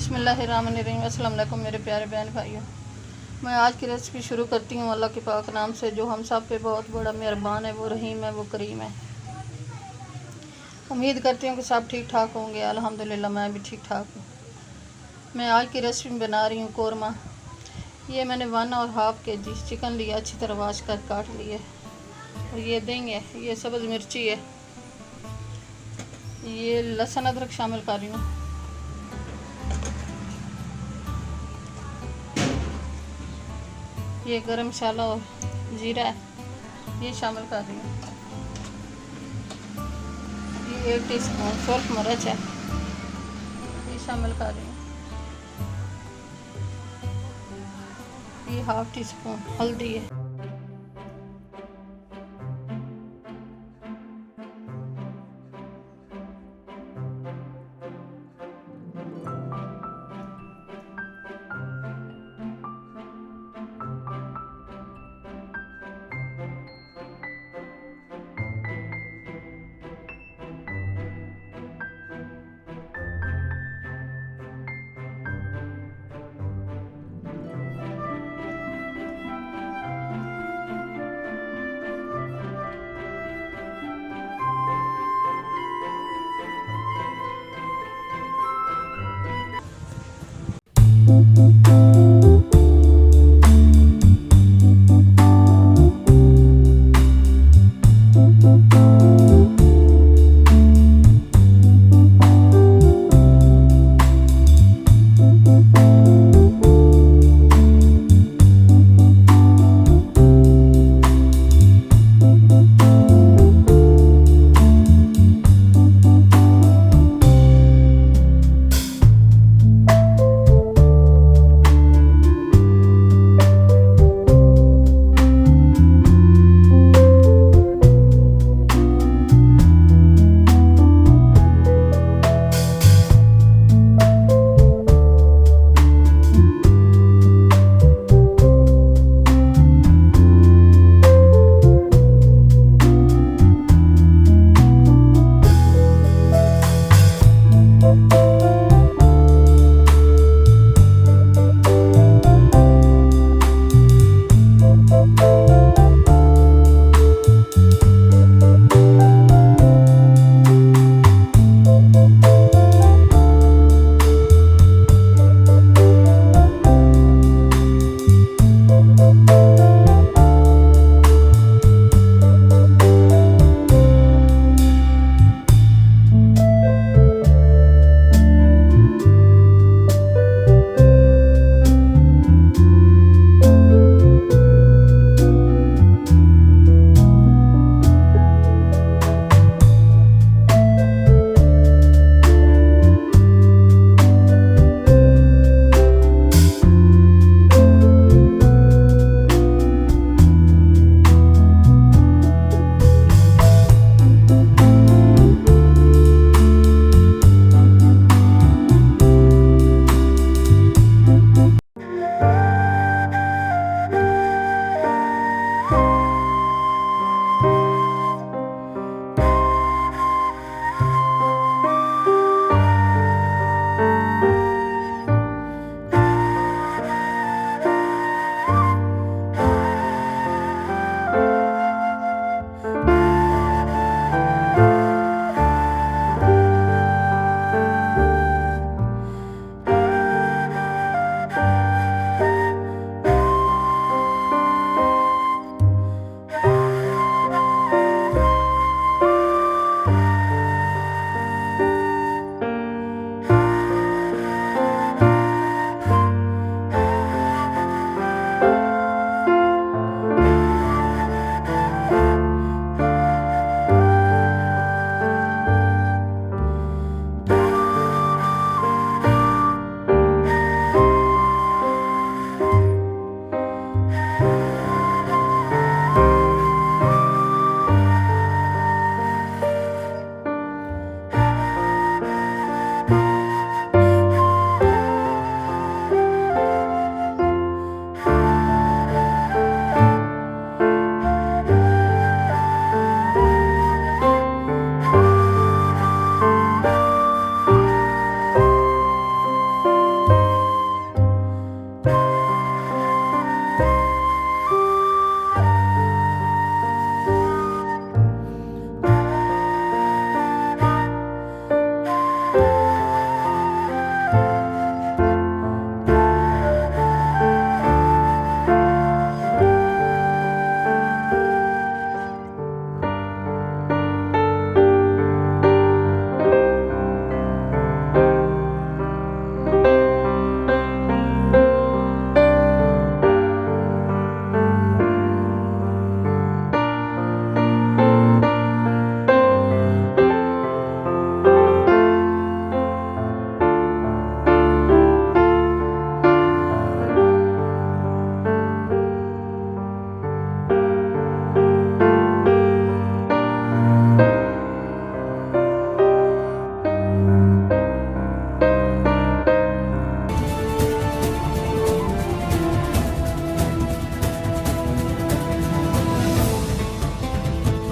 बिस्मिल्लाहिर्रहमानिर्रहीम। अस्सलाम वालेकुम मेरे प्यारे बहन भाइयों। मैं आज की रेसिपी शुरू करती हूँ अल्लाह के पाक नाम से, जो हम सब पे बहुत बड़ा मेहरबान है, वो रहीम है, वो करीम है। उम्मीद करती हूँ कि सब ठीक ठाक होंगे। अल्हम्दुलिल्लाह मैं भी ठीक ठाक हूँ। मैं आज की रेसिपी बना रही हूँ कोरमा। ये मैंने 1.5 kg चिकन लिया, अच्छी तरह वाश कर काट लिए। और ये देंगे, ये सब्ज़ मिर्ची है, ये लहसुन अदरक शामिल कर रही हूँ। ये गरम मसाला और जीरा है, ये शामिल कर रही हूँ। ये 1 टीस्पून सूरख मिर्च है, ये शामिल कर रही हूँ। ये 1/2 टीस्पून हल्दी है।